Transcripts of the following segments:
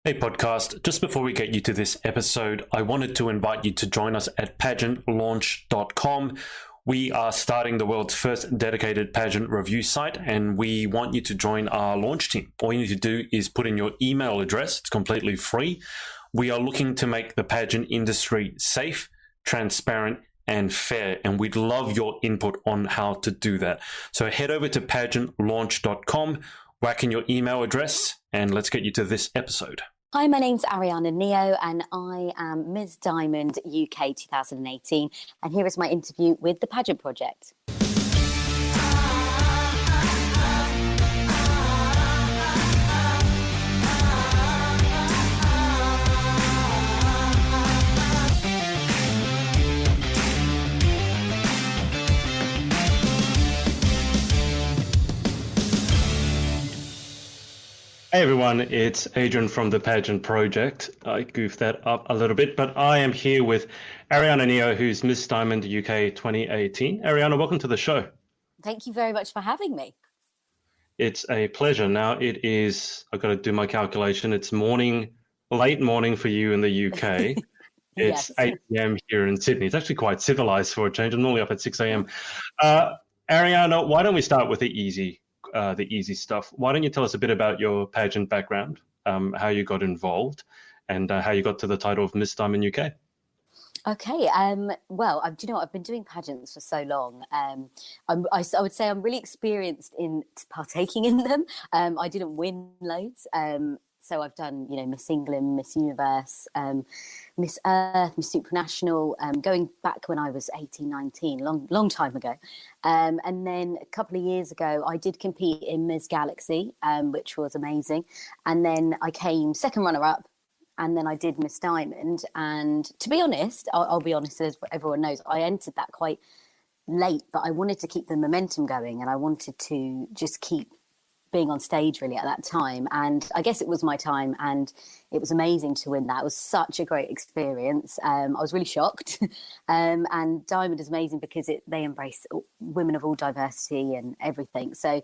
Hey podcast, just before we get you to this episode, I wanted to invite you to join us at pageantlaunch.com. We are starting the world's first dedicated pageant review site, and we want you to join our launch team. All you need to do is put in your email address. It's completely free. We are looking to make the pageant industry safe, transparent, and fair, and we'd love your input on how to do that. So head over to pageantlaunch.com, whack in your email address, and let's get you to this episode. Hi, my name's Aryana Neo and I am Ms. Diamond UK 2018, and here is my interview with the Pageant Project. Hey everyone, it's Adrian from the Pageant Project. I goofed that up a little bit, but I am here with Aryana Neo, who's Miss Diamond UK 2018. Aryana, welcome to the show. Thank you very much for having me. It's a pleasure. Now it is, I've got to do my calculation, it's late morning for you in the UK. It's Yes. 8 p.m. here in Sydney. It's actually quite civilized for a change. I'm normally up at 6 a.m. Aryana, why don't we start with the easy stuff? Why don't you tell us a bit about your pageant background, how you got involved, and how you got to the title of Miss Diamond UK? Okay. Well, do you know what? I've been doing pageants for so long. I would say I'm really experienced in partaking in them. I didn't win loads. So I've done, Miss England, Miss Universe, Miss Earth, Miss Supranational, going back when I was 18, 19, long time ago. And then a couple of years ago, I did compete in Miss Galaxy, which was amazing. And then I came second runner-up, and then I did Miss Diamond. And to be honest, I'll be honest, as everyone knows, I entered that quite late, but I wanted to keep the momentum going, and I wanted to just keep being on stage really at that time. And I guess it was my time, and it was amazing to win that. It was such a great experience. I was really shocked. And Diamond is amazing because they embrace women of all diversity and everything. So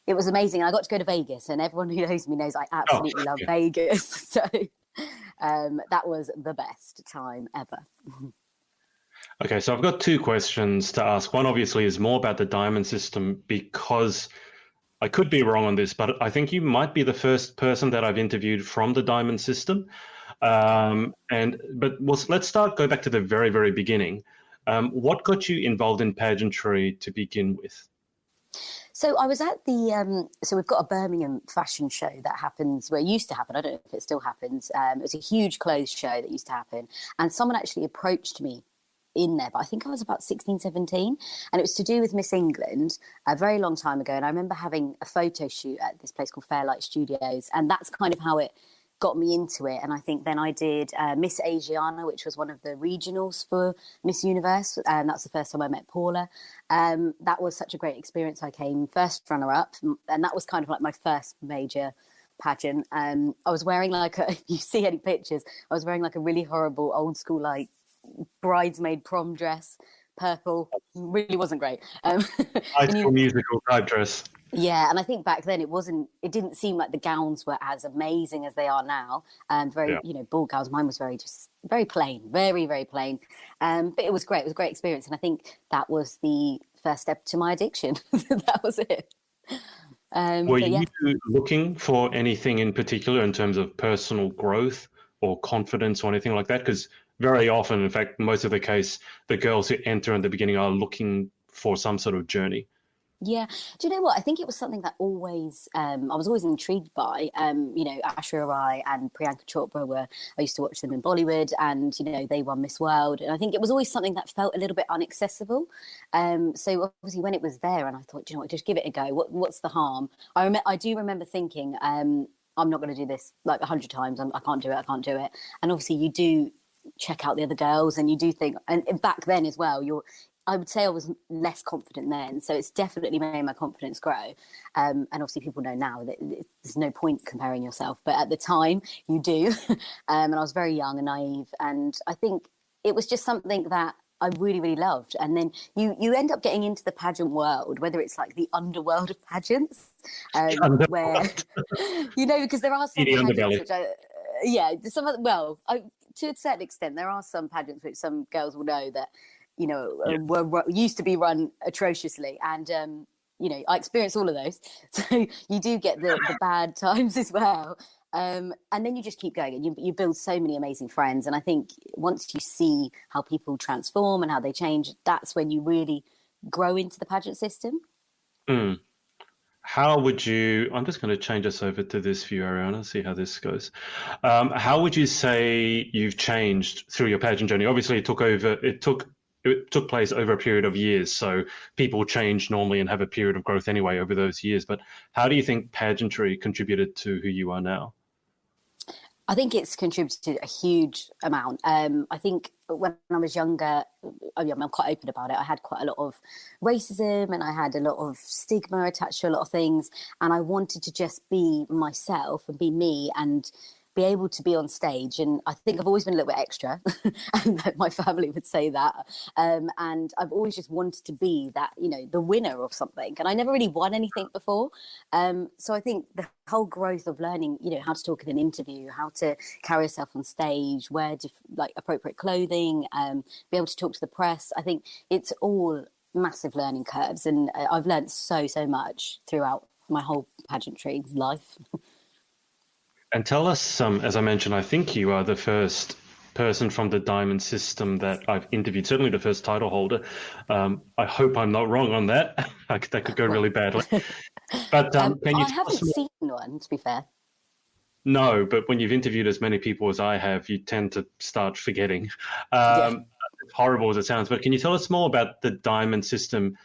it was amazing. I got to go to Vegas, and everyone who knows me knows I absolutely love Vegas. So that was the best time ever. Okay, so I've got two questions to ask. One obviously is more about the Diamond system, because I could be wrong on this, but I think you might be the first person that I've interviewed from the Diamond system. Let's go back to the very, very beginning. What got you involved in pageantry to begin with? So I was at so we've got a Birmingham fashion show that happens, where it used to happen. I don't know if it still happens. It was a huge clothes show that used to happen. And someone actually approached me in there, but I think I was about 16, 17, and it was to do with Miss England a very long time ago. And I remember having a photo shoot at this place called Fairlight Studios, and that's kind of how it got me into it. And I think then I did Miss Asiana, which was one of the regionals for Miss Universe, and that's the first time I met Paula. That was such a great experience. I came first runner-up, and that was kind of like my first major pageant. I was wearing if you see any pictures, I was wearing like a really horrible old school bridesmaid prom dress, purple. Really wasn't great. High school musical type dress. Yeah, and I think back then it didn't seem like the gowns were as amazing as they are now. Ball gowns. Mine was very plain, very, very plain. But it was great. It was a great experience, and I think that was the first step to my addiction. That was it. Were you looking for anything in particular in terms of personal growth or confidence or anything like that? Because very often, in fact, most of the case, the girls who enter in the beginning are looking for some sort of journey. Yeah. Do you know what? I think it was something that I was always intrigued by. Aishwarya Rai and Priyanka Chopra I used to watch them in Bollywood, and, they won Miss World. And I think it was always something that felt a little bit inaccessible. So obviously when it was there, and I thought, do you know what, just give it a go. What's the harm? I do remember thinking, I'm not going to do this like 100 times. I can't do it. And obviously you do check out the other girls, and you do think, and back then as well, I would say I was less confident then, so it's definitely made my confidence grow. And obviously people know now that there's no point comparing yourself, but at the time you do. And I was very young and naive, and I think it was just something that I really, really loved. And then you end up getting into the pageant world, whether it's like the underworld of pageants, where, because there are some pageants which yeah, some of to a certain extent, there are some pageants which some girls will know that, were used to be run atrociously, and I experienced all of those. So you do get the bad times as well. And then you just keep going, and you build so many amazing friends. And I think once you see how people transform and how they change, that's when you really grow into the pageant system. Mm. I'm just going to change us over to this view, Aryana, see how this goes. How would you say you've changed through your pageant journey? Obviously, it took place over a period of years, so people change normally and have a period of growth anyway over those years. But how do you think pageantry contributed to who you are now? I think it's contributed a huge amount. I think when I was younger, I'm quite open about it. I had quite a lot of racism, and I had a lot of stigma attached to a lot of things. And I wanted to just be myself and be me and be able to be on stage. And I think I've always been a little bit extra, and my family would say that. And I've always just wanted to be that, the winner of something. And I never really won anything before. So I think the whole growth of learning, how to talk in an interview, how to carry yourself on stage, wear appropriate clothing, be able to talk to the press. I think it's all massive learning curves. And I've learned so much throughout my whole pageantry life. And tell us, as I mentioned, I think you are the first person from the diamond system that I've interviewed, certainly the first title holder. I hope I'm not wrong on that. That could go really badly. But can you I haven't seen one, to be fair. No, but when you've interviewed as many people as I have, you tend to start forgetting. Yeah. Horrible as it sounds, but can you tell us more about the diamond system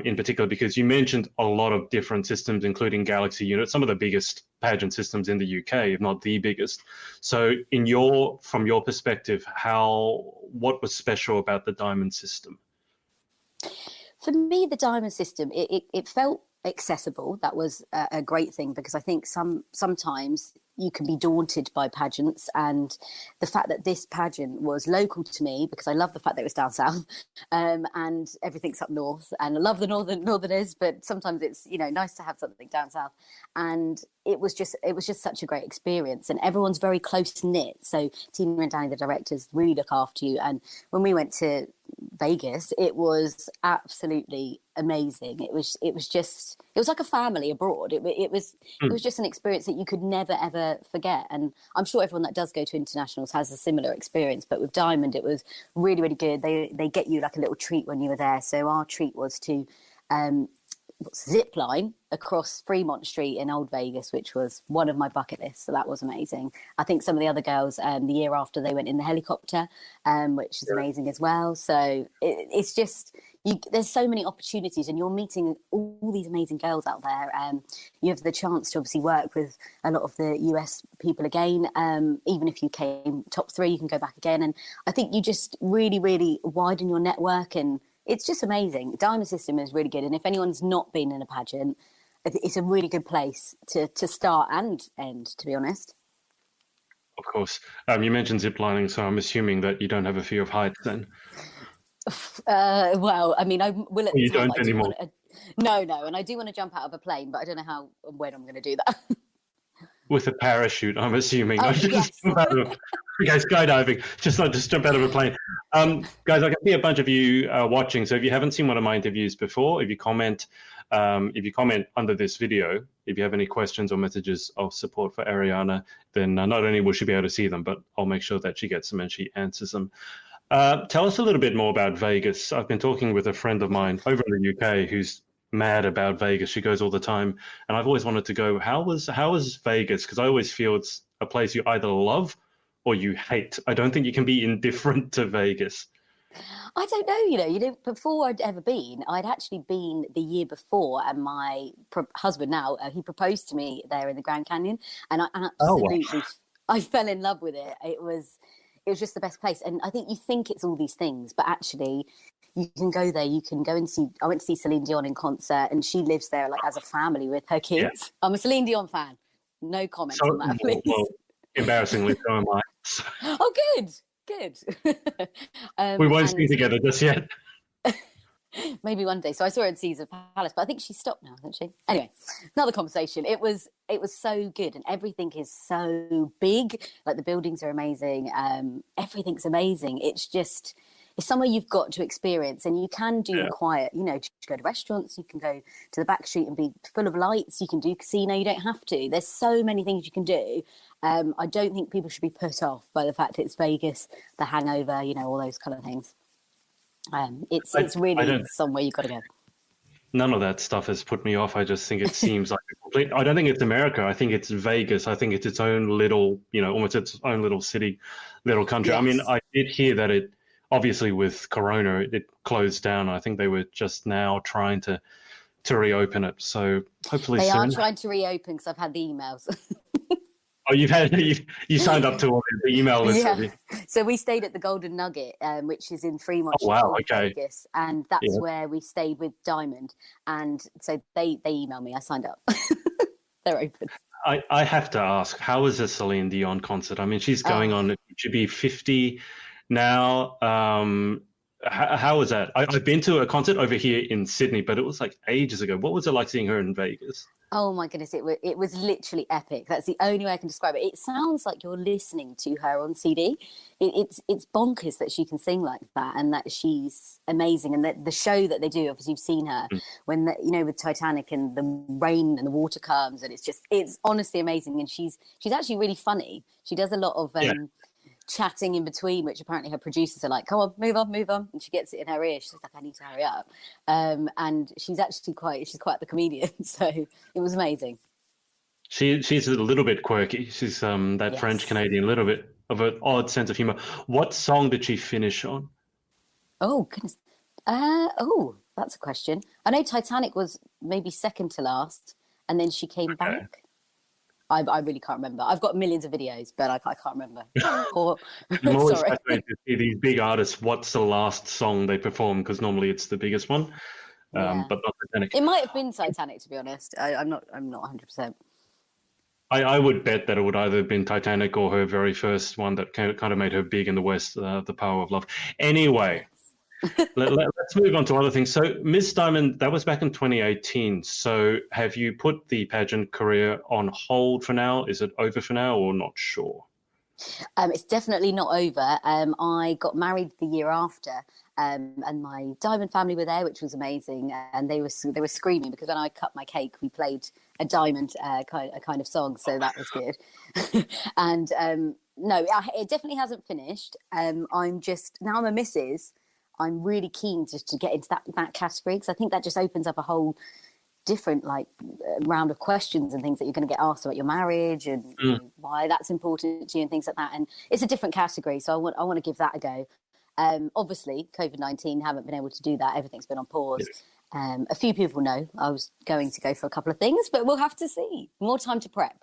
in particular? Because you mentioned a lot of different systems, including Galaxy Unit, some of the biggest pageant systems in the UK, if not the biggest. So from your perspective, what was special about the diamond system? For me, the diamond system, it felt accessible. That was a great thing, because I think sometimes you can be daunted by pageants, and the fact that this pageant was local to me, because I love the fact that it was down south, and everything's up north, and I love the northerners, but sometimes it's nice to have something down south. And it was just such a great experience, and everyone's very close knit. So Tina and Danny, the directors, really look after you. And when we went to Vegas, it was absolutely amazing. It was like a family abroad. It was just an experience that you could never ever forget. And I'm sure everyone that does go to internationals has a similar experience. But with Diamond, it was really, really good. They get you like a little treat when you were there. So our treat was to zip line across Fremont Street in Old Vegas, which was one of my bucket lists. So that was amazing. I think some of the other girls, the year after, they went in the helicopter, which is amazing as well. So it's just, there's so many opportunities, and you're meeting all these amazing girls out there. You have the chance to obviously work with a lot of the US people again. Even if you came top 3, you can go back again. And I think you just really, really widen your network, and it's just amazing. Diamond System is really good. And if anyone's not been in a pageant, it's a really good place to start and end, to be honest. Of course. You mentioned ziplining, so I'm assuming that you don't have a fear of heights then. Well, I mean, I will at you the time. don't anymore. No, and I do want to jump out of a plane, but I don't know how and when I'm going to do that. With a parachute, I'm assuming. Oh, yes. Okay, skydiving, just not just jump out of a plane. Guys, I can see a bunch of you watching. So if you haven't seen one of my interviews before, if you comment under this video, if you have any questions or messages of support for Aryana, then not only will she be able to see them, but I'll make sure that she gets them and she answers them. Tell us a little bit more about Vegas. I've been talking with a friend of mine over in the UK who's mad about Vegas. She goes all the time, and I've always wanted to go. How was Vegas? Because I always feel it's a place you either love or you hate. I don't think you can be indifferent to Vegas. I don't know. Before I'd ever been, I'd actually been the year before, and my husband now, he proposed to me there in the Grand Canyon, and I absolutely, I fell in love with it. It was just the best place. And I think you think it's all these things, but actually you can go there, you can go and see, I went to see Celine Dion in concert, and she lives there like as a family with her kids. Yeah. I'm a Celine Dion fan. No comments on that, please. Well, embarrassingly, so am I. Oh, good. We won't be together just yet. Maybe one day. So I saw her in Caesar Palace, but I think she's stopped now, hasn't she? Anyway, another conversation. It was so good, and everything is so big. Like the buildings are amazing. Everything's amazing. It's somewhere you've got to experience, and you can do the quiet. You know, just go to restaurants. You can go to the back street and be full of lights. You can do casino. You don't have to. There's so many things you can do. I don't think people should be put off by the fact it's Vegas, The Hangover. You know, all those kind of things. It's really somewhere you've got to go. None of that stuff has put me off. I just think it seems like a complete. I don't think it's America. I think it's Vegas. I think it's its own little, almost its own little city, little country. Yes. I mean, I did hear that it, obviously with Corona, it closed down. I think they were just now trying to reopen it. So hopefully they soon. are trying to reopen because I've had the emails. Oh, you signed up to all the email list. Yeah. So we stayed at the Golden Nugget, which is in Fremont, Vegas, and that's where we stayed with Diamond. And so they emailed me. I signed up. They're open. I have to ask, how is a Celine Dion concert? I mean, she's going on. It should be 50 now. How is that? I've been to a concert over here in Sydney, but it was like ages ago. What was it like seeing her in Vegas? Oh my goodness, it was literally epic. That's the only way I can describe it. It sounds like you're listening to her on CD. It's bonkers that she can sing like that, and that she's amazing. And the show that they do, obviously you've seen her when with Titanic and the rain and the water comes, and it's honestly amazing. And she's actually really funny. She does a lot of chatting in between, which apparently her producers are like, come on, move on, and she gets it in her ear. She's like, I need to hurry up. And she's actually quite the comedian. So it was amazing. She's a little bit quirky. She's that French Canadian, a little bit of an odd sense of humor. What song did she finish on? Oh goodness. That's a question. I know Titanic was maybe second to last, and then she came back. I really can't remember. I've got millions of videos, but I can't remember. I'm always fascinated to see these big artists. What's the last song they perform? Because normally it's the biggest one, but not Titanic. It might have been Titanic, to be honest. I'm not 100%. I would bet that it would either have been Titanic or her very first one that kind of made her big in the West, The Power of Love. Anyway. Let's move on to other things. So Miss Diamond, that was back in 2018. So have you put the pageant career on hold for now? Is it over for now or not sure? It's definitely not over. I got married the year after, and my Diamond family were there, which was amazing. And they were screaming because when I cut my cake, we played a Diamond kind of song, so that was good. And no, it definitely hasn't finished. I'm a Mrs. I'm really keen just to get into that category, because I think that just opens up a whole different round of questions and things that you're going to get asked about your marriage and why that's important to you and things like that. And it's a different category, so I want to give that a go. Obviously, COVID-19 haven't been able to do that. Everything's been on pause. Yes. A few people know I was going to go for a couple of things, but we'll have to see. More time to prep.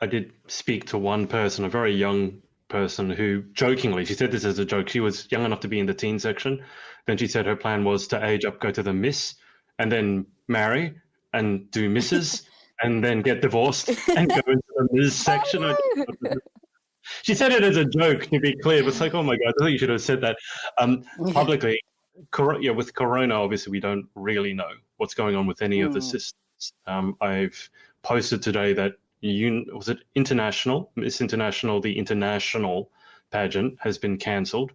I did speak to one person, a very young person, who jokingly, she said this as a joke, she was young enough to be in the teen section. Then she said her plan was to age up, go to the Miss, and then marry and do Mrs. and then get divorced and go into the Ms. section. Oh, no. She said it as a joke, to be clear, but it's like, oh my God, I think you should have said that publicly. With Corona, obviously, we don't really know what's going on with any of the systems. I've posted today that was it International, Miss International, the international pageant has been cancelled.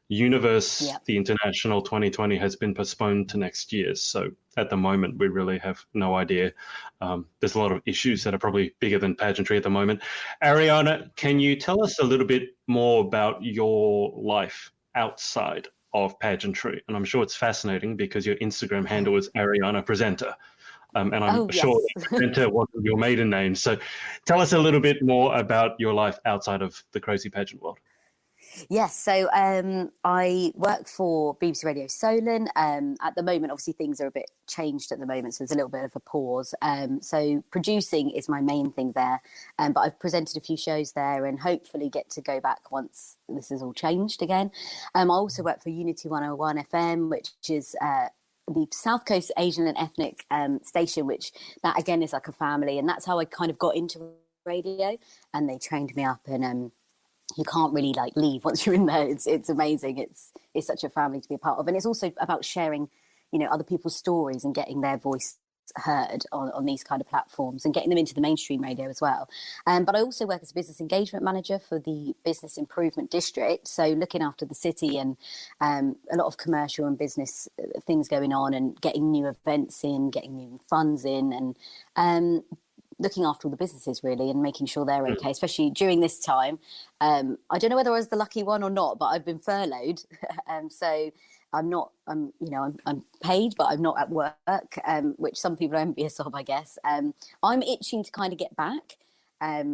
Universe, the International 2020 has been postponed to next year. So at the moment, we really have no idea. There's a lot of issues that are probably bigger than pageantry at the moment. Aryana, can you tell us a little bit more about your life outside of pageantry? And I'm sure it's fascinating because your Instagram handle is Aryana Presenter. And I'm sure that Presenter wasn't your maiden name. So tell us a little bit more about your life outside of the crazy pageant world. Yes, so I work for BBC Radio Solent. At the moment, obviously, things are a bit changed at the moment, so there's a little bit of a pause. So producing is my main thing there, but I've presented a few shows there and hopefully get to go back once this is all changed again. I also work for Unity 101 FM, which is the South Coast Asian and Ethnic station, which that again is like a family, and that's how I kind of got into radio. And they trained me up, and you can't really like leave once you're in there. It's amazing. It's such a family to be a part of, and it's also about sharing, other people's stories and getting their voice heard on these kind of platforms and getting them into the mainstream radio as well. But I also work as a business engagement manager for the business improvement district, so looking after the city and a lot of commercial and business things going on, and getting new events in, getting new funds in, and looking after all the businesses really, and making sure they're okay, especially during this time. I don't know whether I was the lucky one or not, but I've been furloughed, so I'm paid, but I'm not at work, which some people are envious of, I guess. I'm itching to kind of get back,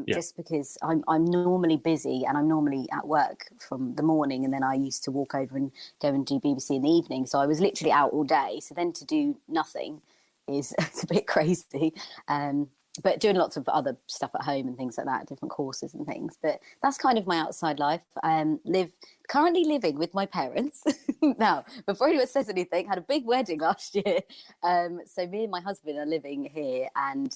just because I'm normally busy and I'm normally at work from the morning, and then I used to walk over and go and do BBC in the evening. So I was literally out all day. So then to do nothing is it's a bit crazy. But doing lots of other stuff at home and things like that, different courses and things. But that's kind of my outside life. Currently living with my parents. Now, before anyone says anything, had a big wedding last year. So me and my husband are living here, and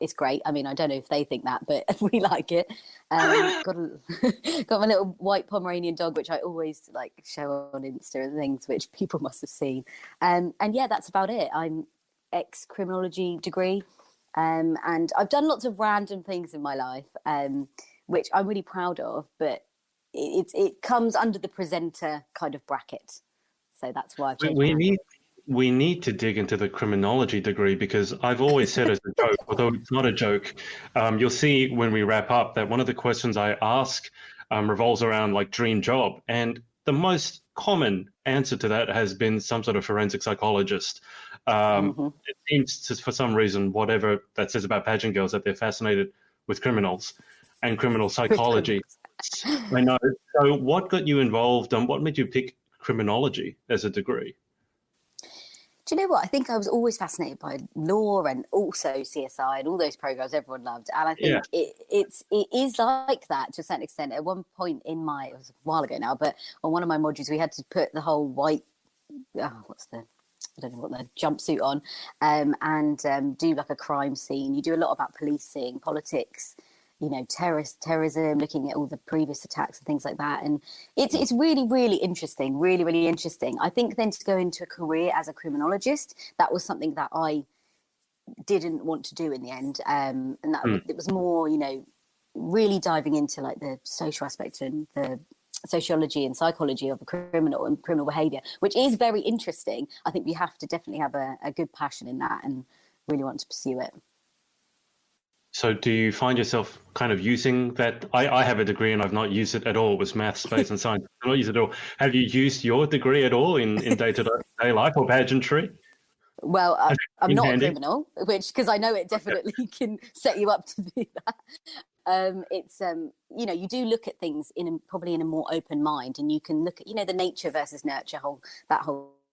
it's great. I mean, I don't know if they think that, but we like it. Got my little white Pomeranian dog, which I always like show on Insta and things, which people must have seen. And yeah, that's about it. I'm ex-criminology degree. And I've done lots of random things in my life, which I'm really proud of, but it comes under the presenter kind of bracket. So that's why I've changed we need to dig into the criminology degree, because I've always said as a joke, although it's not a joke, you'll see when we wrap up that one of the questions I ask revolves around like dream job. And the most common answer to that has been some sort of forensic psychologist. It seems to, for some reason, whatever that says about pageant girls, that they're fascinated with criminals and criminal psychology. I know. So what got you involved, and what made you pick criminology as a degree? Do you know what? I think I was always fascinated by law and also CSI and all those programs everyone loved. And I think it is like that to a certain extent. At one point it was a while ago now, but on one of my modules, we had to put the whole white, I don't know what the jumpsuit on, and do like a crime scene. You do a lot about policing, politics, terrorism, looking at all the previous attacks and things like that. And it's really, really interesting, really, really interesting. I think then to go into a career as a criminologist, that was something that I didn't want to do in the end. And that it was more, really diving into like the social aspect and the sociology and psychology of a criminal and criminal behaviour, which is very interesting. I think you have to definitely have a good passion in that and really want to pursue it. So do you find yourself kind of using that? I have a degree and I've not used it at all. It was maths, space and science. I've not used it at all. Have you used your degree at all in day-to-day life or pageantry? Well, I'm not a criminal, because I know it definitely can set you up to do that. It's you do look at things probably in a more open mind, and you can look at the nature versus nurture whole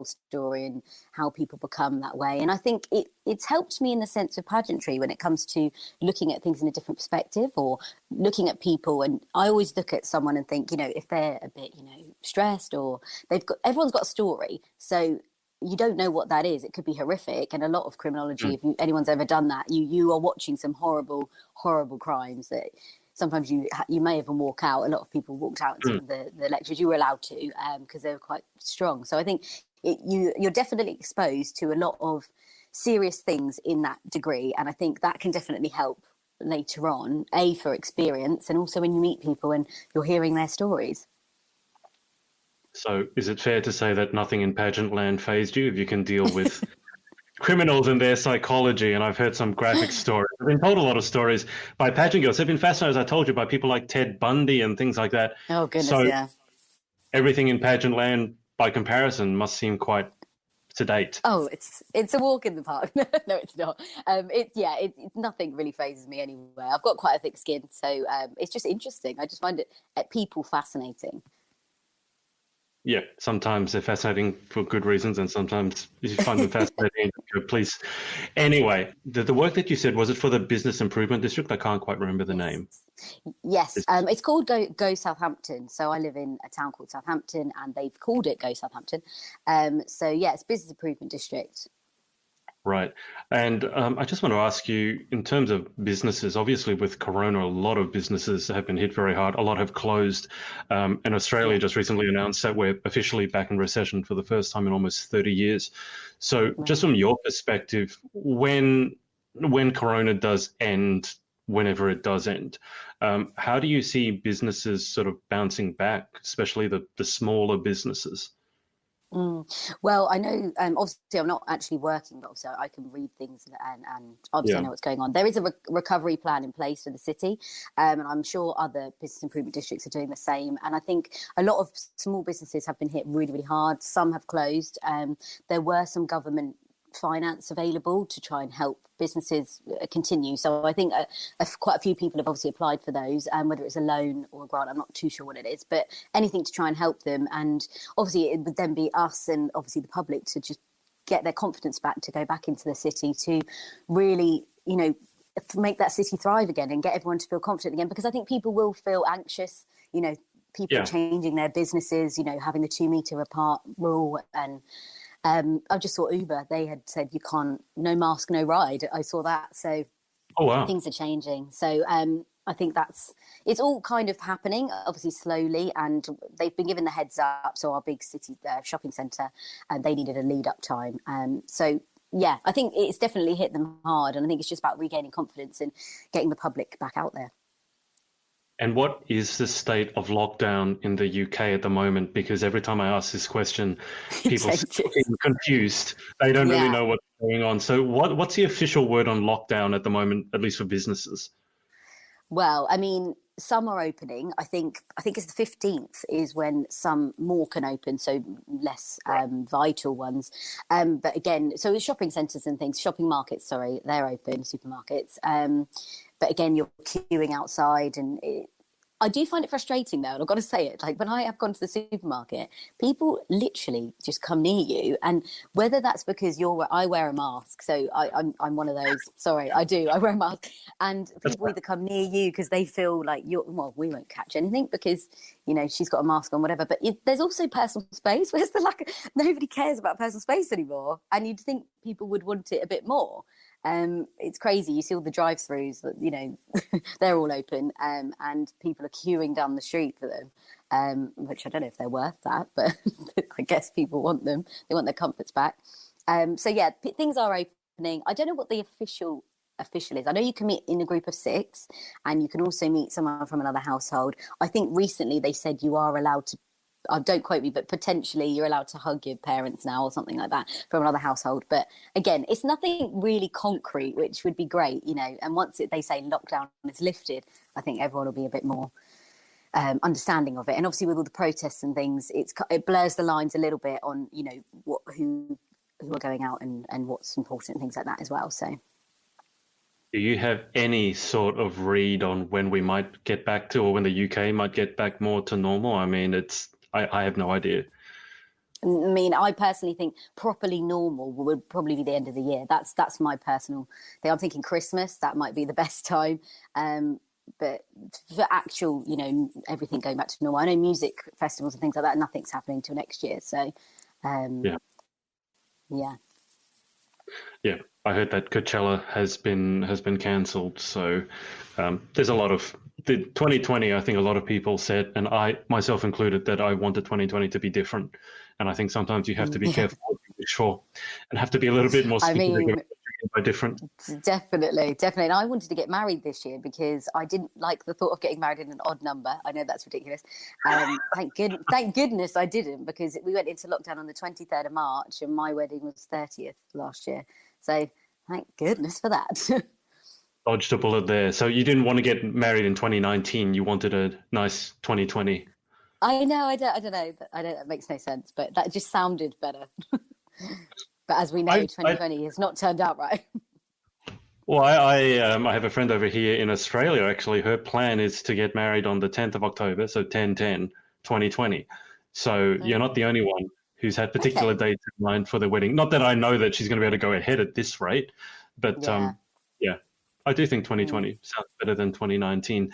story and how people become that way. And I think it's helped me in the sense of pageantry when it comes to looking at things in a different perspective, or looking at people. And I always look at someone and think, if they're a bit stressed, or everyone's got a story, so you don't know what that is. It could be horrific. And a lot of criminology, if anyone's ever done that, you are watching some horrible crimes that sometimes you may even walk out. A lot of people walked out in some of the lectures. You were allowed to, because they were quite strong. So I think you're definitely exposed to a lot of serious things in that degree. And I think that can definitely help later on, for experience, and also when you meet people and you're hearing their stories. So is it fair to say that nothing in pageant land fazed you if you can deal with criminals and their psychology? And I've heard some graphic stories. I've been told a lot of stories by pageant girls. I've been fascinated, as I told you, by people like Ted Bundy and things like that. Oh, goodness, yeah. Everything in pageant land, by comparison, must seem quite sedate. Oh, it's a walk in the park. No, it's not. Nothing really phases me anywhere. I've got quite a thick skin, so it's just interesting. I just find people fascinating. Yeah, sometimes they're fascinating for good reasons, and sometimes you find them fascinating. Please. Anyway, the work that you said, was it for the Business Improvement District? I can't quite remember the name. Yes, it's called Go Southampton. So I live in a town called Southampton, and they've called it Go Southampton. So yeah, it's Business Improvement District. Right. And I just want to ask you, in terms of businesses, obviously with Corona, a lot of businesses have been hit very hard. A lot have closed. And Australia Yeah, just recently announced that we're officially back in recession for the first time in almost 30 years. So just right. from your perspective, when Corona does end, whenever it does end, how do you see businesses sort of bouncing back, especially the smaller businesses? Mm. Well, I know, obviously, I'm not actually working, but obviously, I can read things and obviously, I Yeah. know what's going on. There is a recovery plan in place for the city, and I'm sure other business improvement districts are doing the same. And I think a lot of small businesses have been hit really, really hard. Some have closed. There were some government finance available to try and help businesses continue. So I think quite a few people have obviously applied for those, whether it's a loan or a grant, I'm not too sure what it is, but anything to try and help them. And obviously it would then be us and obviously the public to just get their confidence back, to go back into the city, to really, make that city thrive again and get everyone to feel confident again. Because I think people will feel anxious, people Yeah. changing their businesses, having the 2 meter apart rule. And I just saw Uber. They had said you can't, no mask, no ride. I saw that. So Oh, wow. things are changing. So I think it's all kind of happening, obviously slowly, and they've been given the heads up. So our big city shopping centre, and they needed a lead up time. So yeah, I think it's definitely hit them hard, and I think it's just about regaining confidence and getting the public back out there. And what is the state of lockdown in the UK at the moment? Because every time I ask this question, It people changes. seem confused. They don't really Yeah. know what's going on. So what's the official word on lockdown at the moment, at least for businesses? Well, I mean, some are opening. I think it's the 15th is when some more can open, so less vital ones. But again, so shopping centres and things, shopping markets, sorry, they're open, supermarkets. But again, you're queuing outside, and I do find it frustrating though, and I've got to say it. Like when I have gone to the supermarket, people literally just come near you, and whether that's because I wear a mask, so I'm one of those. Sorry, I do. I wear a mask, and That's people either come near you because they feel like we won't catch anything because she's got a mask on, whatever. But there's also personal space. Where's the lack? Nobody cares about personal space anymore, and you'd think people would want it a bit more. It's crazy. You see all the drive-throughs that they're all open, and people are queuing down the street for them, which I don't know if they're worth that, but I guess people want them. They want their comforts back. So yeah, things are opening. I don't know what the official is. I know you can meet in a group of 6, and you can also meet someone from another household. I think recently they said you are allowed to, don't quote me, but potentially you're allowed to hug your parents now or something like that from another household. But again, it's nothing really concrete, which would be great, and once they say lockdown is lifted, I think everyone will be a bit more understanding of it. And obviously with all the protests and things, it blurs the lines a little bit on who are going out and what's important and things like that as well. So Do you have any sort of read on when we might get back to, or when the UK might get back more to normal? I mean, I have no idea. I mean, I personally think properly normal would probably be the end of the year. That's my personal thing. I'm thinking Christmas, that might be the best time. But for actual, everything going back to normal, I know music festivals and things like that, nothing's happening till next year. So, Yeah. yeah. Yeah, I heard that Coachella has been cancelled. So there's a lot of the 2020. I think a lot of people said, and I myself included, that I wanted 2020 to be different. And I think sometimes you have to be Yeah. careful what you wish for, and have to be a little bit more I specific mean, by different. definitely. And I wanted to get married this year because I didn't like the thought of getting married in an odd number. I know that's ridiculous. Thank goodness I didn't, because we went into lockdown on the 23rd of March and my wedding was 30th last year. So thank goodness for that. Dodged a bullet there. So you didn't want to get married in 2019. You wanted a nice 2020. I know. I don't know. That makes no sense, but that just sounded better. But as we know, I 2020 has not turned out right. Well, I have a friend over here in Australia. Actually, her plan is to get married on the 10th of October, so 10/10/2020. So you're not the only one who's had particular Okay. dates in mind for the wedding. Not that I know that she's going to be able to go ahead at this rate, but Yeah. yeah, I do think Mm. 2020 sounds better than 2019.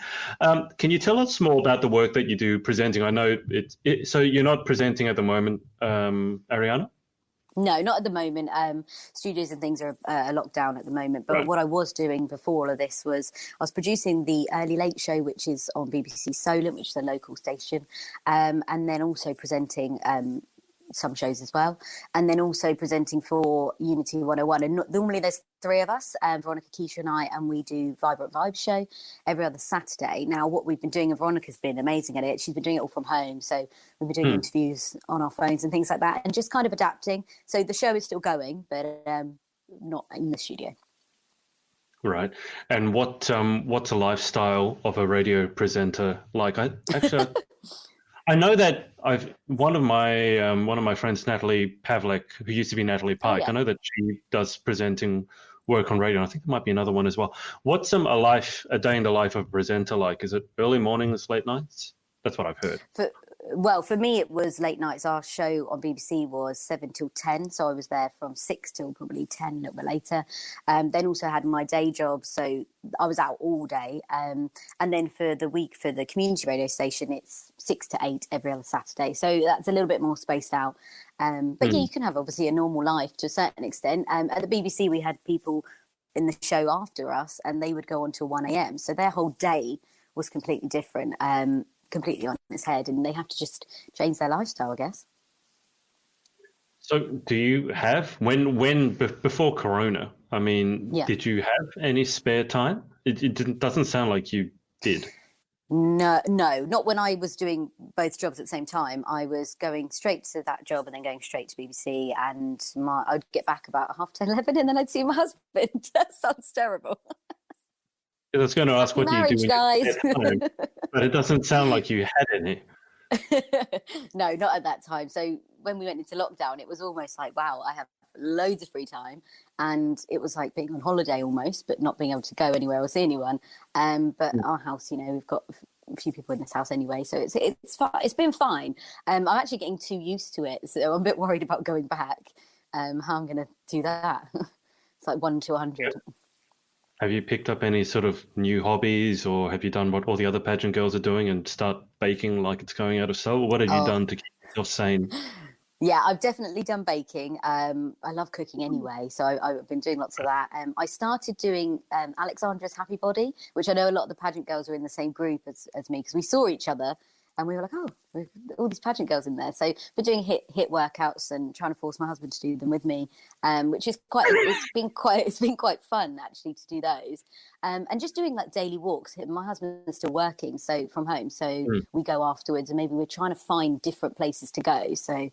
Can you tell us more about the work that you do presenting? I know so you're not presenting at the moment, Ariana? No, not at the moment. Studios and things are locked down at the moment. But Right. what I was doing before all of this was I was producing the Early Late Show, which is on BBC Solent, which is a local station, and then also presenting some shows as well, and then also presenting for Unity 101. And normally there's three of us, Veronica, Keisha and I, and we do Vibrant Vibes show every other Saturday. Now what we've been doing, and Veronica's been amazing at it, she's been doing it all from home, so we've been doing interviews on our phones and things like that, and just kind of adapting. So the show is still going, but not in the studio. Right. And what's a lifestyle of a radio presenter like? I know that one of my friends, Natalie Pavlik, who used to be Natalie Pike. Yeah. I know that she does presenting work on radio. And I think there might be another one as well. What's a day in the life of a presenter like? Is it early mornings, late nights? That's what I've heard. For me, it was late nights. Our show on BBC was 7 till 10, so I was there from 6 till probably 10, a little bit later. Then also had my day job, so I was out all day. And then for the week for the community radio station, it's 6 to 8 every other Saturday. So that's a little bit more spaced out. But yeah, you can have obviously a normal life to a certain extent. At the BBC, we had people in the show after us, and they would go on till 1 a.m. So their whole day was completely different. Completely on its head, and they have to just change their lifestyle, I guess. So do you have, before Corona, I mean, Did you have any spare time? It doesn't sound like you did. No, not when I was doing both jobs at the same time. I was going straight to that job and then going straight to BBC, and I'd get back about 10:30, 11, and then I'd see my husband. That sounds terrible. I was going to ask what you do guys. But it doesn't sound like you had any. No, not at that time. So when we went into lockdown, it was almost like, wow, I have loads of free time, and it was like being on holiday almost, but not being able to go anywhere or see anyone. But our house, we've got a few people in this house anyway, so it's been fine. I'm actually getting too used to it, so I'm a bit worried about going back. How I'm going to do that? It's like 1 to 100. Yeah. Have you picked up any sort of new hobbies, or have you done what all the other pageant girls are doing and start baking like it's going out of style? What have you done to keep yourself sane? Yeah, I've definitely done baking. I love cooking anyway, so I've been doing lots of that. I started doing Alexandra's Happy Body, which I know a lot of the pageant girls are in the same group as me, because we saw each other and we were like, oh, all these pageant girls in there. So we're doing hit workouts and trying to force my husband to do them with me, which is it's been quite fun actually to do those. And just doing like daily walks. My husband's still working from home, so we go afterwards, and maybe we're trying to find different places to go. So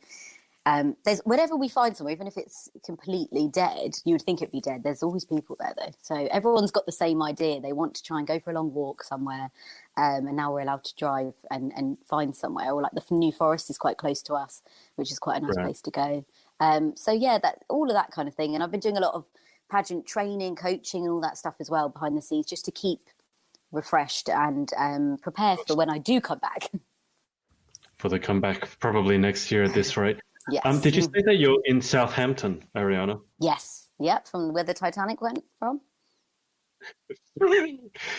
there's whenever we find somewhere, even if it's completely dead, you would think it'd be dead. There's always people there though. So everyone's got the same idea. They want to try and go for a long walk somewhere. And now we're allowed to drive and find somewhere. Or like the New Forest is quite close to us, which is quite a nice place to go. So yeah, all of that kind of thing. And I've been doing a lot of pageant training, coaching, and all that stuff as well behind the scenes, just to keep refreshed and prepared for when I do come back. For the comeback, probably next year at this rate. Yes. Did you say that you're in Southampton, Aryana? Yes. Yep. From where the Titanic went from.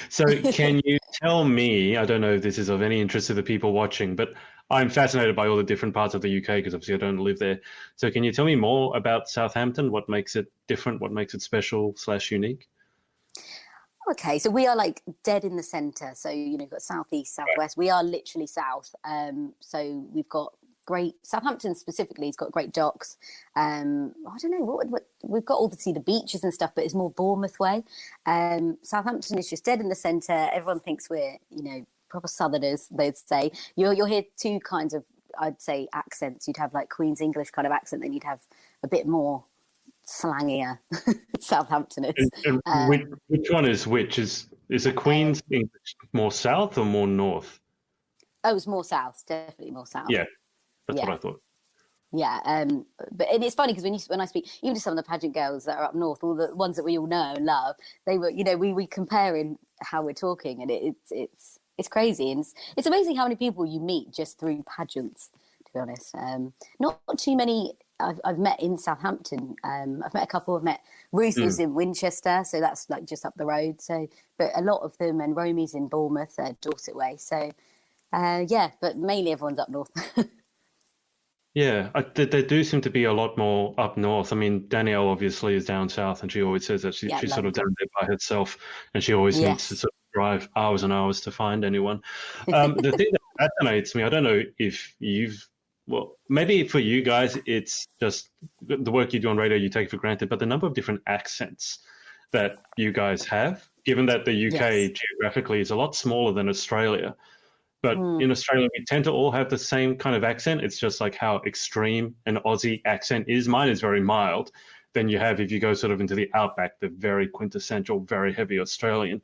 So can you tell me, I don't know if this is of any interest to the people watching, but I'm fascinated by all the different parts of the UK because obviously I don't live there. So can you tell me more about Southampton? What makes it different? What makes it special / unique? Okay, so we are like dead in the centre. So, you've got southeast, southwest. We are literally south. So we've got Southampton specifically has got great docks. I don't know what we've got, obviously the beaches and stuff, but it's more Bournemouth way. Southampton is just dead in the centre. Everyone thinks we're proper southerners, they'd say. You'll hear two kinds of, I'd say, accents. You'd have like Queen's English kind of accent, then you'd have a bit more slangier Southamptoners. And which one is which? Is a Queen's English more south or more north? Oh, it's more south, definitely more south. Yeah. That's what I thought. Yeah, and it's funny because when I speak, even to some of the pageant girls that are up north, all the ones that we all know and love, they were, we compare in how we're talking, and it's crazy, and it's amazing how many people you meet just through pageants. To be honest, not too many. I've met in Southampton. I've met a couple. I've met Ruth is in Winchester, so that's like just up the road. So, but a lot of them, and Romy's in Bournemouth, Dorset way. So, but mainly everyone's up north. Yeah, there do seem to be a lot more up north. I mean, Danielle obviously is down south, and she always says that Yeah, she's sort of down London. there by herself, and she always needs to Yes. sort of drive hours and hours to find anyone. The thing that fascinates me, I don't know if well, maybe for you guys, it's just the work you do on radio you take for granted, but the number of different accents that you guys have, given that the UK Yes. geographically is a lot smaller than Australia. But in Mm. Australia, we tend to all have the same kind of accent. It's just like how extreme an Aussie accent is. Mine is very mild. Then you have, if you go sort of into the outback, the very quintessential, very heavy Australian.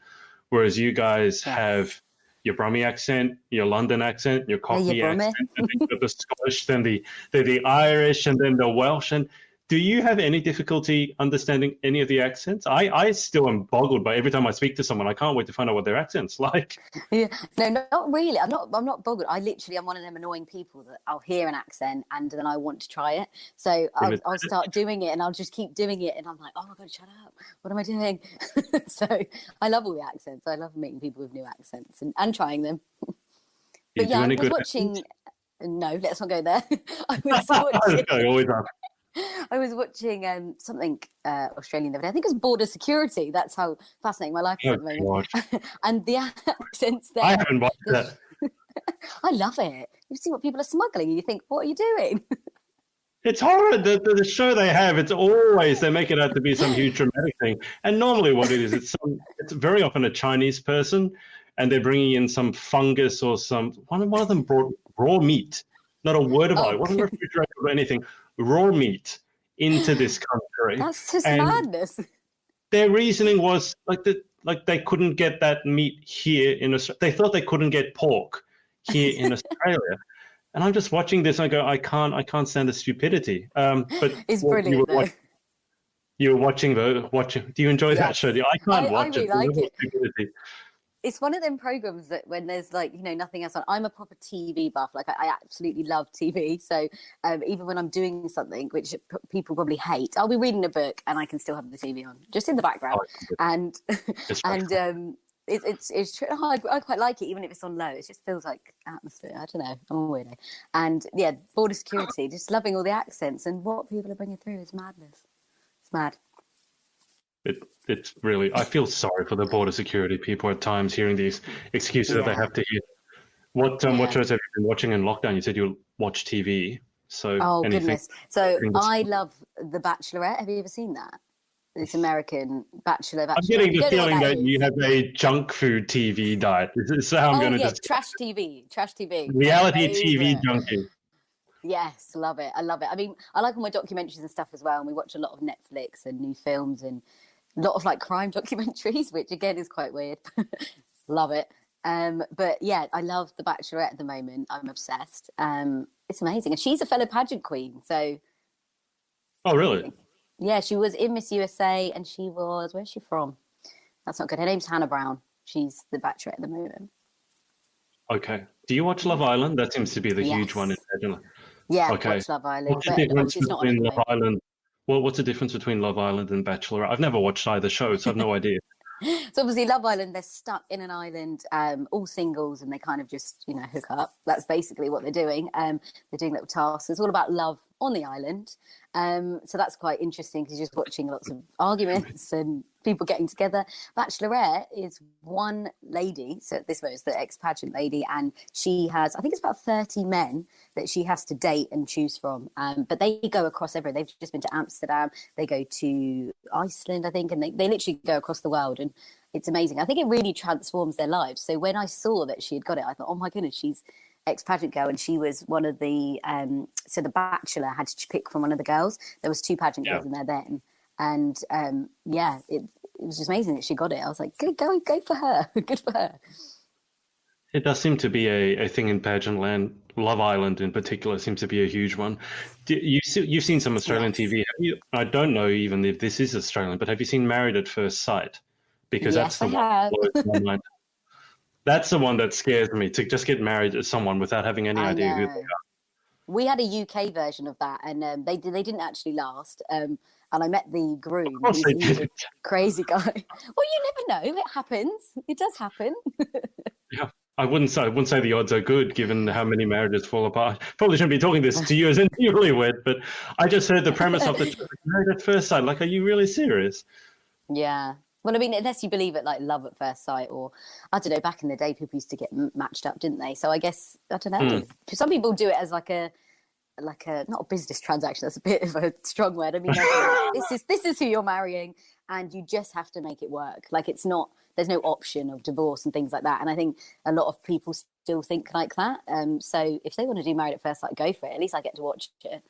Whereas you guys Yes. have your Brummie accent, your London accent, your Yeah, Cockney Brummy. accent, and then you've got the Scottish, then the Irish, and then the Welsh. And do you have any difficulty understanding any of the accents? I still am boggled by every time I speak to someone. I can't wait to find out what their accent's like. Yeah, no, not really. I'm not boggled. I literally am one of them annoying people that I'll hear an accent and then I want to try it. So I'll start doing it and I'll just keep doing it and I'm like, oh my god, shut up! What am I doing? So I love all the accents. I love meeting people with new accents and trying them. Do you But do yeah, I any was good watching. accents? No, let's not go there. I was watching. I always ask. I was watching something Australian the other day. I think it was Border Security. That's how fascinating my life is Oh at the moment. gosh, And the accents I there. haven't watched that. I love it. You see what people are smuggling, and you think, "What are you doing?" It's horror. The show they have, it's always they make it out to be some huge dramatic thing. And normally, what it is, it's very often a Chinese person, and they're bringing in some fungus or some one of them brought raw meat, not a word of it. Oh, It wasn't refrigerated or anything. Raw meat into this country, that's just and madness. their reasoning was like they couldn't get that meat here in Australia. They thought they couldn't get pork here in Australia. And I'm just watching this and I go, I can't stand the stupidity. But It's what brilliant though. you were watching. Do you enjoy that show? Yes, I can't I watch it. really The like level of it. stupidity. It's one of them programs that when there's like nothing else on. I'm a proper TV buff. Like I absolutely love TV. So even when I'm doing something which people probably hate, I'll be reading a book and I can still have the TV on just in the background. Oh, And it's and stressful. it's true. I quite like it even if it's on low. It just feels like atmosphere. I don't know. I'm a weirdo. And yeah, Border Security. Just loving all the accents and what people are bringing through is madness. It's mad. It's really. I feel sorry for the border security people at times hearing these excuses that they Yeah. have to hear. What Yeah. shows have you been watching in lockdown? You said you watch TV. So Oh anything? goodness. So Anything I love The Bachelorette. Have you ever seen that? This American Bachelor I'm Bachelorette. getting You the don't know what feeling that that you is. have a junk food TV diet. This is how I'm Oh going to yeah, describe trash TV. Trash TV. My reality TV favorite. junkie. Yes, love it. I love it. I mean, I like all my documentaries and stuff as well. And we watch a lot of Netflix and new films and a lot of like crime documentaries, which again is quite weird. Love it. But yeah, I love The Bachelorette at the moment. I'm obsessed. It's amazing. And she's a fellow pageant queen. So Oh, really? amazing. Yeah, she was in Miss USA and she was, where's she from? That's not good. Her name's Hannah Brown. She's the Bachelorette at the moment. Okay. Do you watch Love Island? That seems to be the huge one in Yes. Pageant. Yeah, Okay. watch Love Island, What's the but difference obviously it's not on at between the Love moment. Island? Well, what's the difference between Love Island and Bachelor? I've never watched either show, so I've no idea. So obviously Love Island, they're stuck in an island, all singles, and they kind of just, hook up. That's basically what they're doing. They're doing little tasks. It's all about love on the island. So that's quite interesting because you're just watching lots of arguments and people getting together. Bachelorette is one lady, so this was the ex-pageant lady, and she has, I think it's about 30 men that she has to date and choose from. But they go across everywhere. They've just been to Amsterdam, they go to Iceland, I think, and they literally go across the world. And it's amazing. I think it really transforms their lives. So when I saw that she had got it, I thought, oh my goodness, she's ex-pageant girl, and she was one of the so the Bachelor had to pick from one of the girls. There was two pageant Yeah. girls in there then, and yeah, it was just amazing that she got it. I was like, go for her. Good for her. It does seem to be a thing in pageant land. Love Island, in particular, seems to be a huge one. You've seen some Australian Yes. TV. Have you? I don't know even if this is Australian, but have you seen Married at First Sight? Because that's Yes, the I one have. that blows my mind. That's the one that scares me, to just get married to someone without having any I idea who they know. We had a UK version of that, and they didn't actually last. And I met the Of groom. course they He's a did. crazy guy. Well, you never know. It happens. It does happen. Yeah. I wouldn't say the odds are good given how many marriages fall apart. Probably shouldn't be talking this to you as a newlywed, but I just heard the premise of the show, married at first sight. Like, are you really serious? Yeah. Well, I mean, unless you believe it, like love at first sight, or I don't know. Back in the day, people used to get matched up, didn't they? So I guess I don't know. Mm. Some people do it as like a not a business transaction. That's a bit of a strong word. I mean, this is who you're marrying, and you just have to make it work. Like it's not. There's no option of divorce and things like that. And I think a lot of people still think like that. So if they want to do Married at First Sight, go for it. At least I get to watch it.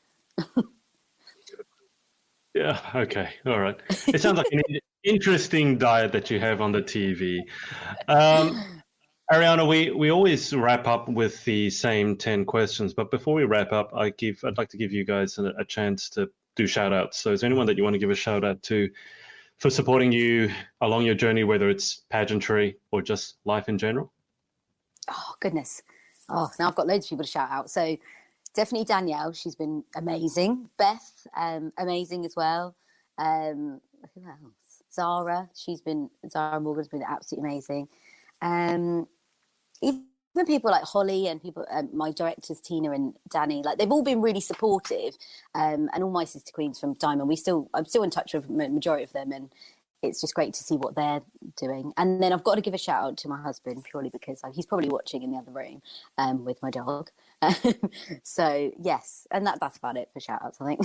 Yeah. Okay. All right. It sounds like an interesting diet that you have on the TV. Aryana, we always wrap up with the same 10 questions, but before we wrap up, I'd like to give you guys a chance to do shout outs. So is there anyone that you want to give a shout out to for supporting you along your journey, whether it's pageantry or just life in general? Oh, goodness. Oh, now I've got loads of people to shout out. So definitely Danielle. She's been amazing. Beth, amazing as well. Who else? Zara Morgan's been absolutely amazing. Even people like Holly and people, my directors Tina and Danny, like they've all been really supportive, and all my sister queens from Diamond. I'm still in touch with the majority of them, and it's just great to see what they're doing. And then I've got to give a shout out to my husband purely because he's probably watching in the other room with my dog. So yes, and that's about it for shout outs, I think.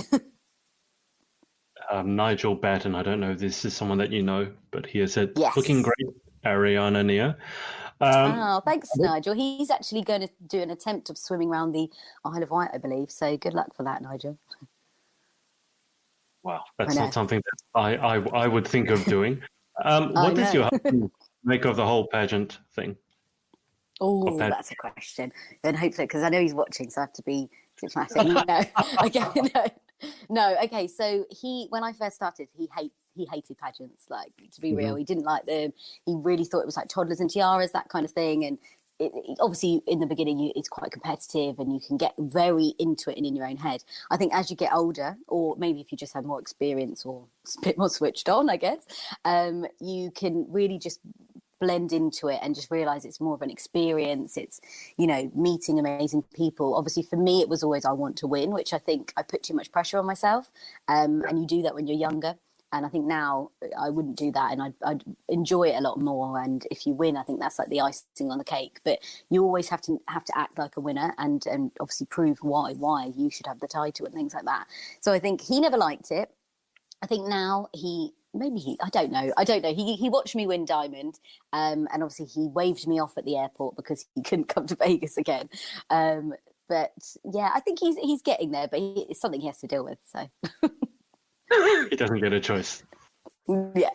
Nigel Batten, I don't know if this is someone that you know, but he has said, Yes. looking great, Aryana Neo. Thanks, Nigel. He's actually going to do an attempt of swimming around the Isle of Wight, I believe. So good luck for that, Nigel. Wow, that's not something that I would think of doing. What does your know. husband make of the whole pageant thing? Oh, that's a question. And hopefully, because I know he's watching, so I have to be diplomatic. No. Okay. So when I first started, he hated pageants. Like, to be real, he didn't like them. He really thought it was like toddlers and tiaras, that kind of thing. And obviously, in the beginning, it's quite competitive, and you can get very into it and in your own head. I think as you get older, or maybe if you just have more experience or a bit more switched on, I guess, you can really just blend into it and just realize it's more of an experience. It's, meeting amazing people. Obviously for me, it was always, I want to win, which I think I put too much pressure on myself. And you do that when you're younger. And I think now I wouldn't do that, and I'd enjoy it a lot more. And if you win, I think that's like the icing on the cake. But you always have to act like a winner, and obviously prove why you should have the title and things like that. So I think he never liked it. I think now I don't know. He watched me win Diamond, and obviously he waved me off at the airport because he couldn't come to Vegas again. But yeah, I think he's getting there, but it's something he has to deal with. So He doesn't get a choice. yeah.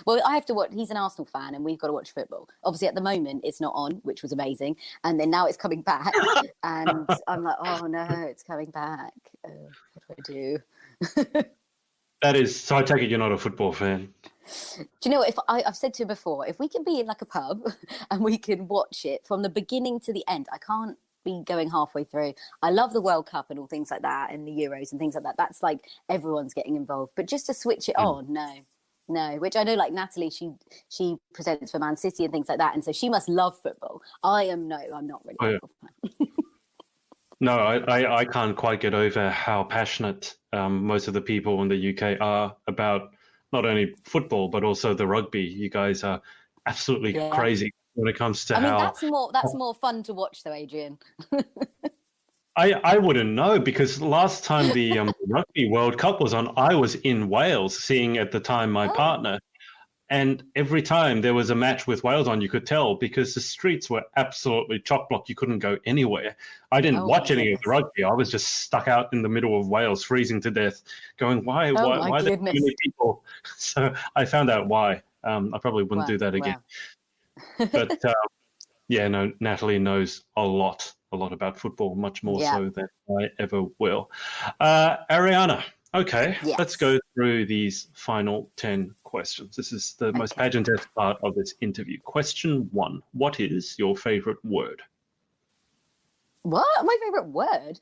Well, I have to watch. He's an Arsenal fan, and we've got to watch football. Obviously, at the moment, it's not on, which was amazing, and then now it's coming back, and I'm like, oh no, it's coming back. What do I do? That is, so I take it you're not a football fan. Do you know what? I've said to him before, if we can be in like a pub and we can watch it from the beginning to the end, I can't be going halfway through. I love the World Cup and all things like that, and the Euros and things like that. That's like everyone's getting involved. But just to switch it on, no. Which I know, like Natalie, she presents for Man City and things like that, and so she must love football. I'm not really a football fan. No, I can't quite get over how passionate most of the people in the UK are about not only football but also the rugby. You guys are absolutely crazy when it comes to how. That's more fun to watch, though, Adrian. I wouldn't know, because last time the Rugby World Cup was on, I was in Wales seeing at the time my partner. And every time there was a match with Wales on, you could tell, because the streets were absolutely chock-block. You couldn't go anywhere. I didn't watch any of the rugby. I was just stuck out in the middle of Wales, freezing to death, going, why are there so many people? So I found out why. I probably wouldn't do that again. But no, Natalie knows a lot about football, much more so than I ever will. Aryana. Okay, let's go through these final 10 questions. This is the most pageant-esque part of this interview. Question 1. What is your favourite word? What? My favourite word?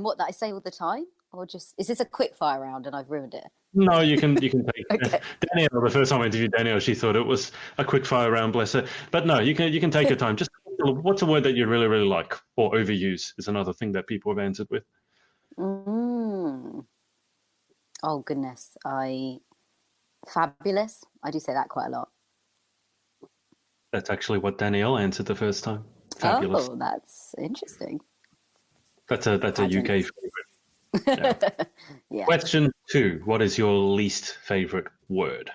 What, that I say all the time? Or just, is this a quick fire round and I've ruined it? No, you can take it. Danielle, the first time I interviewed Danielle, she thought it was a quick fire round, bless her. But no, you can take your time. Just what's a word that you really, really like, or overuse is another thing that people have answered with. Mm. Oh goodness, fabulous. I do say that quite a lot. That's actually what Danielle answered the first time. Fabulous. Oh, that's interesting. That's a UK Pageant. favorite. Yeah. Yeah. Question 2. What is your least favorite word?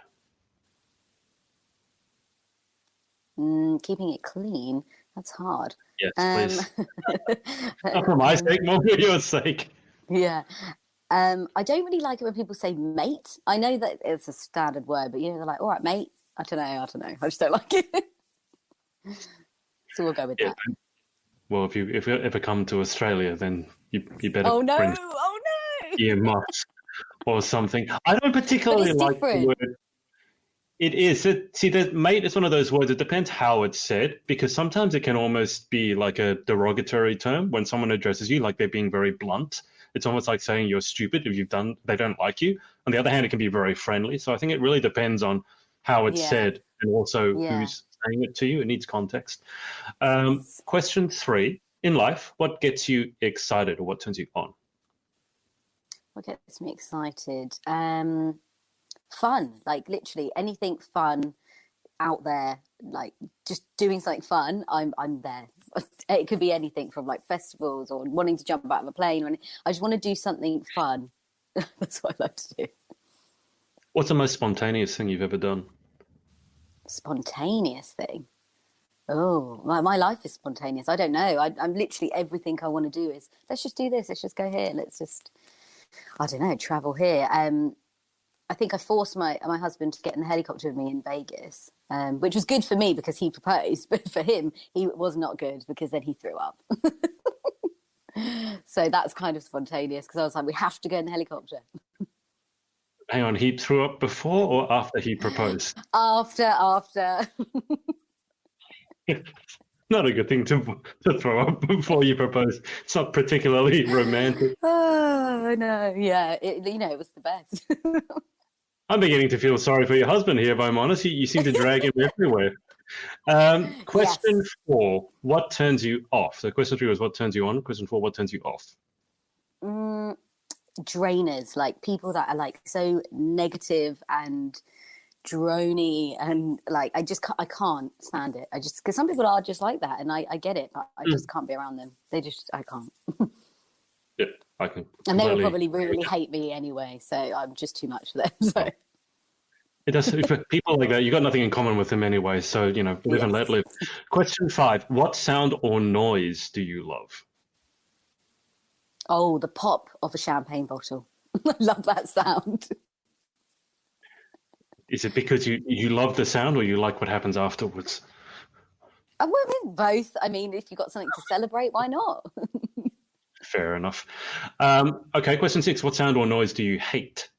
Keeping it clean. That's hard. Yes, please. Not for Um, my sake, more for your sake. yeah. I don't really like it when people say mate. I know that it's a standard word, but they're like, all right, mate. I don't know. I just don't like it. So we'll go with that. Well, if you ever come to Australia, then you better Oh no! bring Oh no! earmuffs or something. I don't But particularly it's like the different. word. It is. See, the mate is one of those words. It depends how it's said, because sometimes it can almost be like a derogatory term when someone addresses you, like they're being very blunt. It's almost like saying you're stupid if they don't like you. On the other hand, it can be very friendly. So I think it really depends on how it's Yeah. said and also Yeah. who's saying it to you. It needs context. Yes. Question 3. In life, what gets you excited or what turns you on? What gets me excited? Fun. Like literally anything fun out there. Like just doing something fun. I'm there. It could be anything from like festivals or wanting to jump out of a plane. I just want to do something fun. That's what I like to do. What's the most spontaneous thing you've ever done? Spontaneous thing. Oh, my life is spontaneous. I don't know. I'm literally everything I want to do is let's just do this. Let's just go here. Let's just, I don't know, travel here. I think I forced my husband to get in the helicopter with me in Vegas, which was good for me because he proposed, but for him, he was not good because then he threw up. So that's kind of spontaneous because I was like, we have to go in the helicopter. Hang on, he threw up before or after he proposed? After. Not a good thing to throw up before you propose. It's not particularly romantic. Oh no, yeah, it was the best. I'm beginning to feel sorry for your husband here, if I'm honest. You seem to drag him everywhere. Question Yes. 4, what turns you off? So question 3 was what turns you on. Question 4, what turns you off? Drainers, like people that are like so negative and drony and like I can't stand it. I just because some people are just like that and I get it, but I just can't be around them. I can't. Yeah, I can. And they will probably really hate me anyway, so I'm just too much for them. So it does. For people like that, you've got nothing in common with them anyway. So live and let live. Question 5: what sound or noise do you love? Oh, the pop of a champagne bottle. I love that sound. Is it because you love the sound or you like what happens afterwards? I went with both. I mean, if you've got something to celebrate, why not? Fair enough. Okay, question 6: what sound or noise do you hate?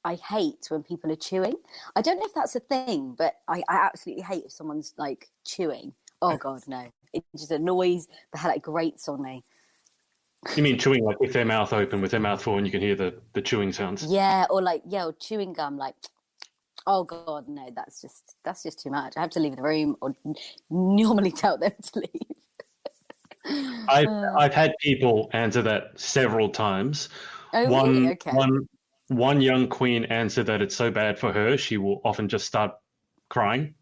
I hate when people are chewing. I don't know if that's a thing, but I absolutely hate if someone's like chewing. Oh God, no. It just annoys the hell, it grates on me. You mean chewing like with their mouth open, with their mouth full, and you can hear the chewing sounds? Yeah, or chewing gum, like, oh God, no, that's just too much. I have to leave the room or normally tell them to leave. I've had people answer that several times. Oh, really? Okay. One young queen answered that it's so bad for her, she will often just start crying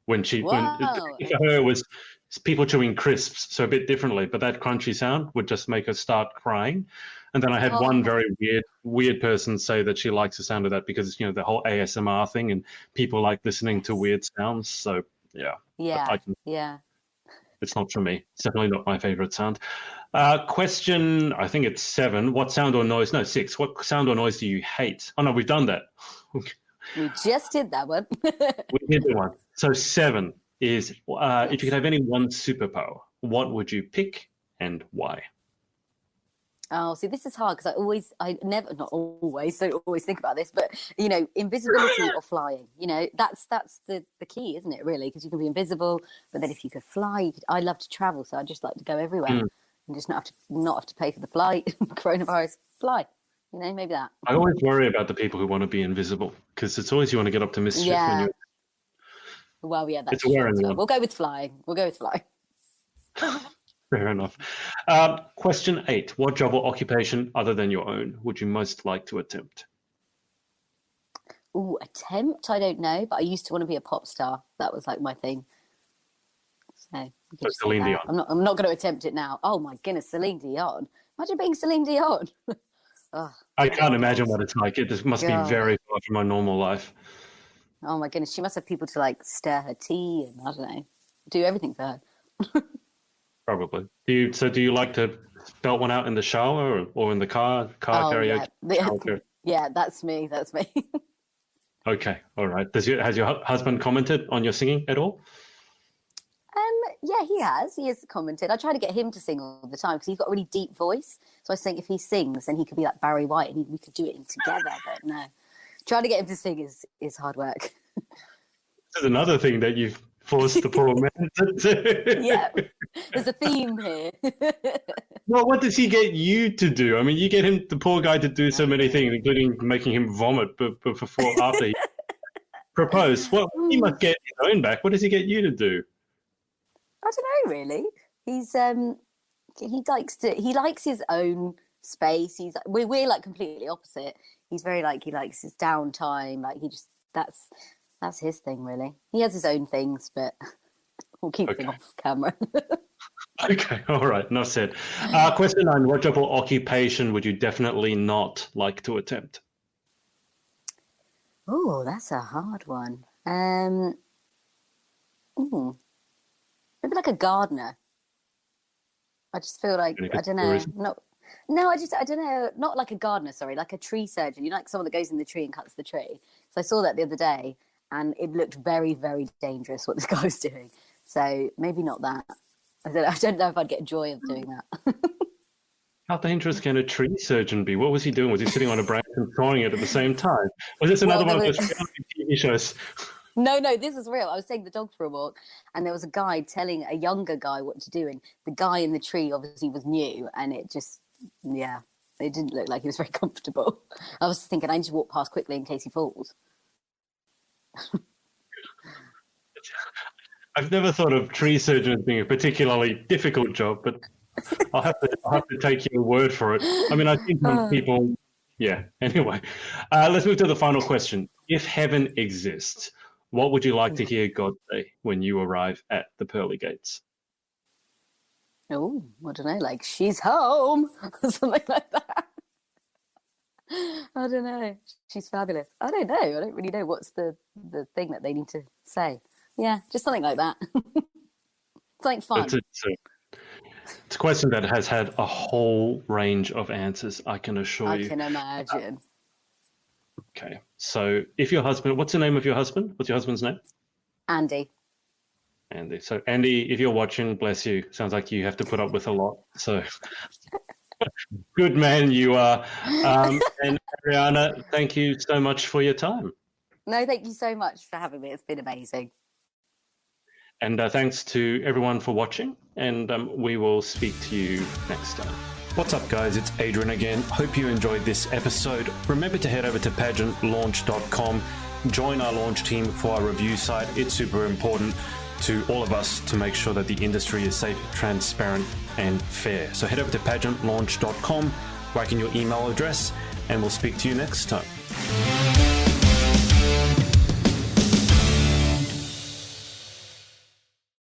when Wow. for her it was people chewing crisps, so a bit differently, but that crunchy sound would just make her start crying. And then I had one Oh, very weird person say that she likes the sound of that because the whole ASMR thing and people like listening to yes. weird sounds. So yeah, Yeah. Yeah. it's not for me. It's definitely not my favorite sound. Question, I think it's 7. What sound or noise? No, 6. What sound or noise do you hate? Oh no, we've done that. We just did that one. We did the one. So 7 is if you could have any one superpower, what would you pick and why? Oh, see, this is hard because not always, don't always think about this, but invisibility or flying, that's the key, isn't it? Really, because you can be invisible, but then if you could fly, I love to travel, so I just like to go everywhere and just not have to pay for the flight. Coronavirus, fly, maybe that. I always worry about the people who want to be invisible because it's always you want to get up to mischief when Yeah. you're. Well, yeah, that's It's a wearing true. one. We'll go with flying. Fair enough. Question 8. What job or occupation other than your own would you most like to attempt? Ooh, attempt? I don't know, but I used to want to be a pop star. That was like my thing. So you could just say Celine that. Dion. I'm not going to attempt it now. Oh my goodness, Celine Dion. Imagine being Celine Dion. Oh, I can't imagine what it's like. It must be God. very far from my normal life. Oh my goodness, she must have people to like stir her tea and I don't know, do everything for her. Probably. Do you like to belt one out in the shower or in the car Oh karaoke? yeah, Shower? yeah, that's me. That's me. Okay, all right. Has your husband commented on your singing at all? Yeah, he has. He has commented. I try to get him to sing all the time because he's got a really deep voice. So I was thinking if he sings, then he could be like Barry White and we could do it together. But no, trying to get him to sing is hard work. This is another thing that you've forced the poor man to do. Yeah, there's a theme here. Well, what does he get you to do? I mean, you get the poor guy, to do so many things, including making him vomit after he proposed. Well, he must get his own back. What does he get you to do? I don't know, really. He likes his own space. We're like completely opposite. He's very like he likes his downtime. Like that's his thing, really. He has his own things, but we'll keep them off camera. Okay, all right, enough said. Question 9: What job or occupation would you definitely not like to attempt? Oh, that's a hard one. Maybe like a gardener. I just feel like I don't know. I don't know. Not like a gardener. Sorry, like a tree surgeon. You know, like someone that goes in the tree and cuts the tree. So I saw that the other day, and it looked very, very dangerous what this guy was doing. So maybe not that. I don't know if I'd get joy of doing that. How dangerous can a tree surgeon be? What was he doing? Was he sitting on a branch and sawing it at the same time? Was this another one of those reality TV shows? No, this is real. I was taking the dog for a walk, and there was a guy telling a younger guy what to do, and the guy in the tree obviously was new, and it didn't look like he was very comfortable. I was thinking I need to walk past quickly in case he falls. I've never thought of tree surgeons being a particularly difficult job, but I'll have to take your word for it. I mean, I think some people. Yeah. Anyway, let's move to the final question. If heaven exists, what would you like to hear God say when you arrive at the pearly gates? Oh, I don't know, like she's home, something like that. I don't know. She's fabulous. I don't know. I don't really know what's the thing that they need to say. Yeah, just something like that. Something fun. It's a question that has had a whole range of answers, I can assure you. I can imagine. Okay, so if your husband, what's the name of your husband? What's your husband's name? Andy. Andy. So Andy, if you're watching, bless you. Sounds like you have to put up with a lot. So good man you are. And Aryana, thank you so much for your time. No, thank you so much for having me. It's been amazing. And thanks to everyone for watching. And we will speak to you next time. What's up, guys? It's Adrian again. Hope you enjoyed this episode. Remember to head over to pageantlaunch.com. Join our launch team for our review site. It's super important to all of us to make sure that the industry is safe, transparent, and fair. So head over to pageantlaunch.com, write in your email address, and we'll speak to you next time.